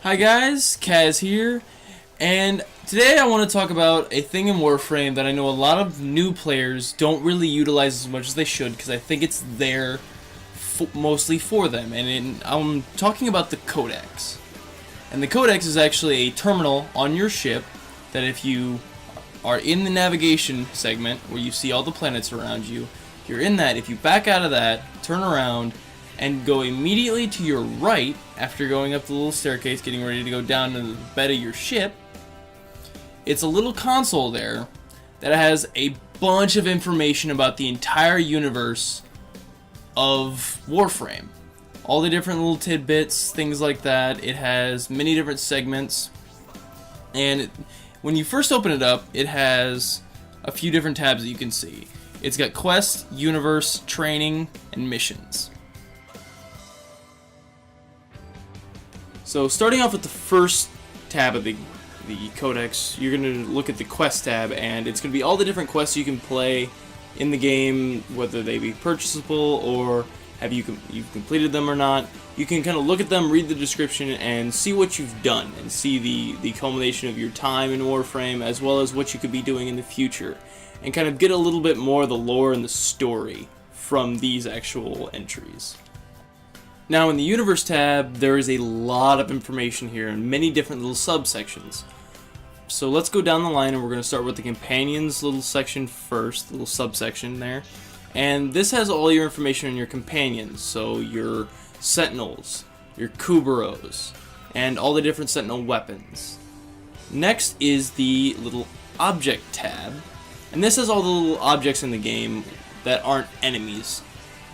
Hi guys, Kaz here, and today I want to talk about a thing in Warframe that I know a lot of new players don't really utilize as much as they should because I think it's there mostly for them, and I'm talking about the codex. And the codex is actually a terminal on your ship that if you are in the navigation segment where you see all the planets around you, you're in that. If you back out of that, turn around, and go immediately to your right after going up the little staircase, getting ready to go down to the bed of your ship, it's a little console there that has a bunch of information about the entire universe of Warframe. All the different little tidbits, things like that. It has many different segments, and when you first open it up, it has a few different tabs that you can see. It's got Quest, Universe, Training, and Missions. So starting off with the first tab of the codex, you're going to look at the quest tab, and it's going to be all the different quests you can play in the game, whether they be purchasable or have you've completed them or not. You can kind of look at them, read the description, and see what you've done, and see the culmination of your time in Warframe, as well as what you could be doing in the future, and kind of get a little bit more of the lore and the story from these actual entries. Now in the Universe tab, there is a lot of information here and many different little subsections. So let's go down the line, and we're going to start with the Companions little section first, little subsection there. And this has all your information on your companions, so your Sentinels, your Kuberos, and all the different Sentinel weapons. Next is the little Object tab, and this has all the little objects in the game that aren't enemies.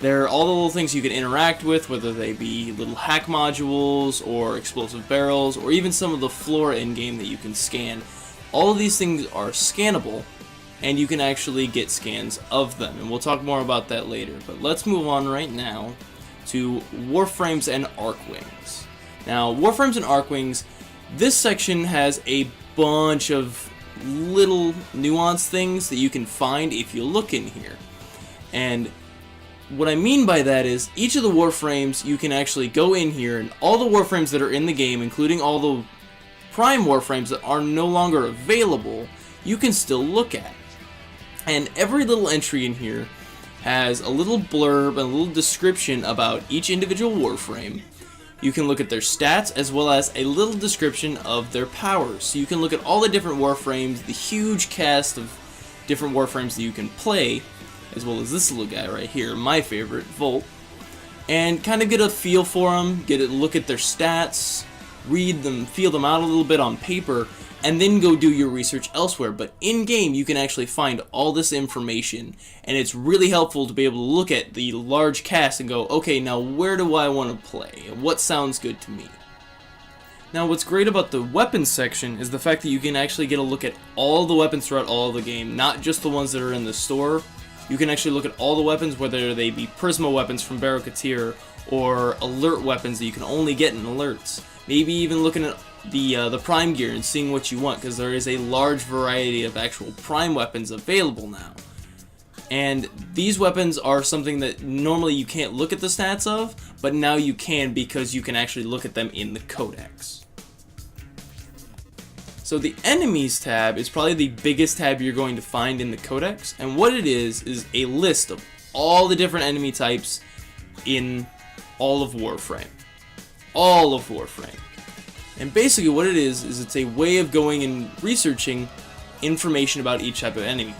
They're all the little things you can interact with, whether they be little hack modules, or explosive barrels, or even some of the flora in-game that you can scan. All of these things are scannable, and you can actually get scans of them, and we'll talk more about that later. But let's move on right now to Warframes and Archwings. Now, Warframes and Archwings, this section has a bunch of little nuanced things that you can find if you look in here. And what I mean by that is, each of the Warframes, you can actually go in here, and all the Warframes that are in the game, including all the Prime Warframes that are no longer available, you can still look at. And every little entry in here has a little blurb and a little description about each individual Warframe. You can look at their stats, as well as a little description of their powers. So you can look at all the different Warframes, the huge cast of different Warframes that you can play, as well as this little guy right here, my favorite, Volt, and kind of get a feel for them, get a look at their stats, read them, feel them out a little bit on paper, and then go do your research elsewhere. But in-game, you can actually find all this information, and it's really helpful to be able to look at the large cast and go, okay, now where do I want to play? What sounds good to me? Now, what's great about the weapons section is the fact that you can actually get a look at all the weapons throughout all of the game, not just the ones that are in the store. You can actually look at all the weapons, whether they be Prisma weapons from Barokatir, or alert weapons that you can only get in alerts. Maybe even looking at the Prime gear and seeing what you want, because there is a large variety of actual Prime weapons available now. And these weapons are something that normally you can't look at the stats of, but now you can, because you can actually look at them in the Codex. So the Enemies tab is probably the biggest tab you're going to find in the Codex, and what it is a list of all the different enemy types in all of Warframe. All of Warframe. And basically what it is it's a way of going and researching information about each type of enemy.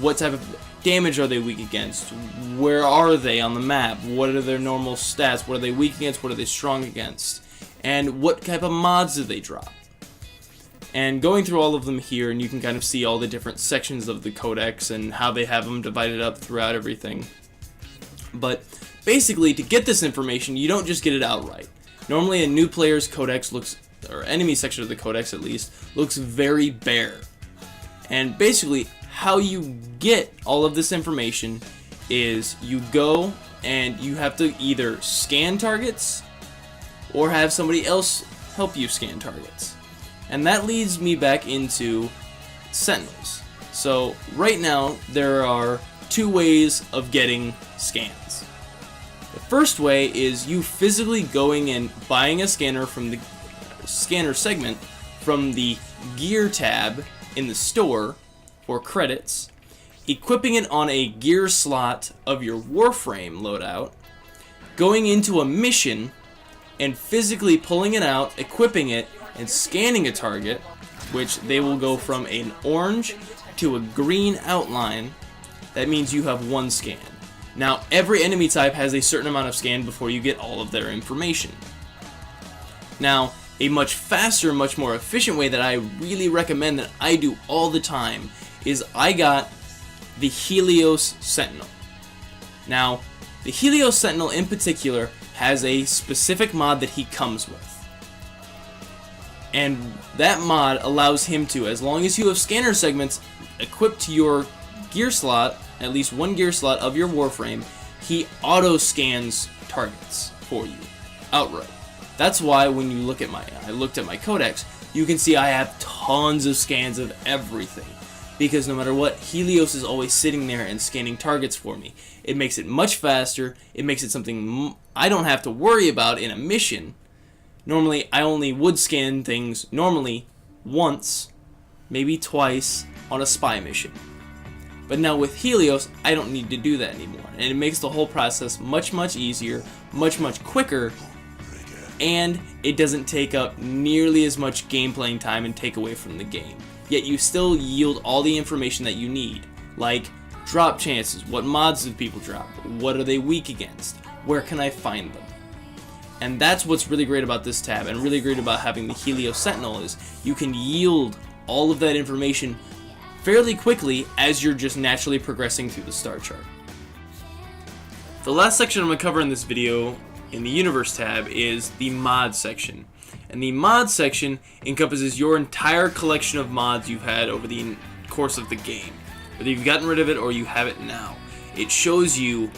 What type of damage are they weak against? Where are they on the map? What are their normal stats? What are they weak against? What are they strong against? And what type of mods do they drop? And going through all of them here, and you can kind of see all the different sections of the Codex and how they have them divided up throughout everything. But basically, to get this information, you don't just get it outright. Normally, a new player's Codex looks, or enemy section of the Codex at least, looks very bare. And basically, how you get all of this information is you go and you have to either scan targets or have somebody else help you scan targets. And that leads me back into Sentinels. So right now there are two ways of getting scans. The first way is you physically going and buying a scanner from the scanner segment from the gear tab in the store for credits, equipping it on a gear slot of your Warframe loadout, going into a mission and physically pulling it out, equipping it, and scanning a target, which they will go from an orange to a green outline. That means you have one scan. Now, every enemy type has a certain amount of scan before you get all of their information. Now, a much faster, much more efficient way that I really recommend that I do all the time is I got the Helios Sentinel. Now, the Helios Sentinel in particular has a specific mod that he comes with. And that mod allows him to, as long as you have scanner segments equipped to your gear slot, at least one gear slot of your Warframe, he auto-scans targets for you outright. That's why when you look at I looked at my codex, you can see I have tons of scans of everything. Because no matter what, Helios is always sitting there and scanning targets for me. It makes it much faster. It makes it something I don't have to worry about in a mission. Normally, I only would scan things normally once, maybe twice, on a spy mission. But now with Helios, I don't need to do that anymore. And it makes the whole process much, much easier, much, much quicker, and it doesn't take up nearly as much game playing time and take away from the game. Yet you still yield all the information that you need, like drop chances, what mods do people drop, what are they weak against, where can I find them. And that's what's really great about this tab, and really great about having the Helios Sentinel, is you can yield all of that information fairly quickly as you're just naturally progressing through the star chart. The last section I'm going to cover in this video in the Universe tab is the mod section. And the mod section encompasses your entire collection of mods you've had over the course of the game. Whether you've gotten rid of it or you have it now. It shows you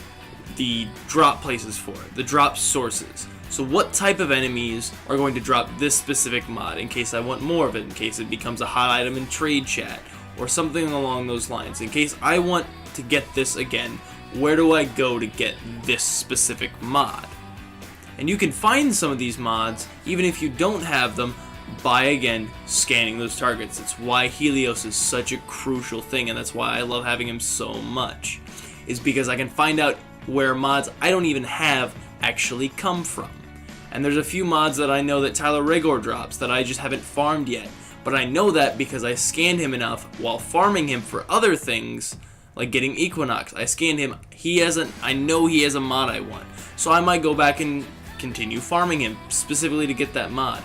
the drop places for it, the drop sources. So what type of enemies are going to drop this specific mod in case I want more of it, in case it becomes a hot item in trade chat, or something along those lines. In case I want to get this again, where do I go to get this specific mod? And you can find some of these mods, even if you don't have them, by, again, scanning those targets. It's why Helios is such a crucial thing, and that's why I love having him so much. Is because I can find out where mods I don't even have actually come from. And there's a few mods that I know that Tyler Regor drops that I just haven't farmed yet. But I know that because I scanned him enough while farming him for other things, like getting Equinox. I scanned him, I know he has a mod I want. So I might go back and continue farming him specifically to get that mod.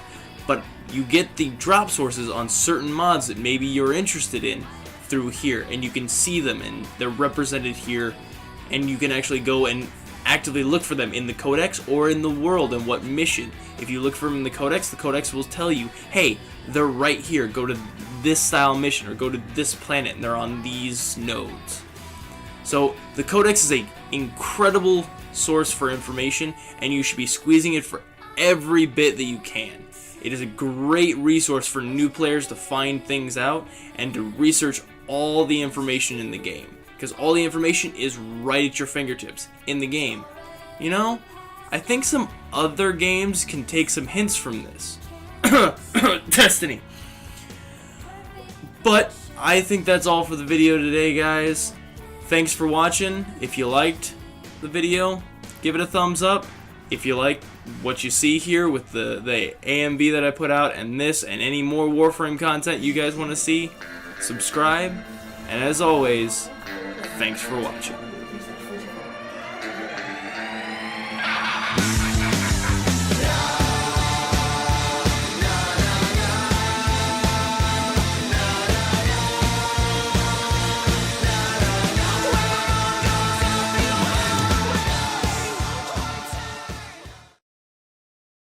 But you get the drop sources on certain mods that maybe you're interested in through here, and you can see them and they're represented here, and you can actually go and actively look for them in the codex or in the world and what mission. If you look for them in the codex will tell you, hey, they're right here, go to this style mission or go to this planet and they're on these nodes. So the codex is an incredible source for information, and you should be squeezing it for every bit that you can. It is a great resource for new players to find things out and to research all the information in the game, because all the information is right at your fingertips in the game. You know, I think some other games can take some hints from this. Destiny. But I think that's all for the video today, guys. Thanks for watching. If you liked the video, give it a thumbs up. If you like what you see here with the AMV that I put out and this and any more Warframe content you guys want to see, subscribe. And as always, thanks for watching.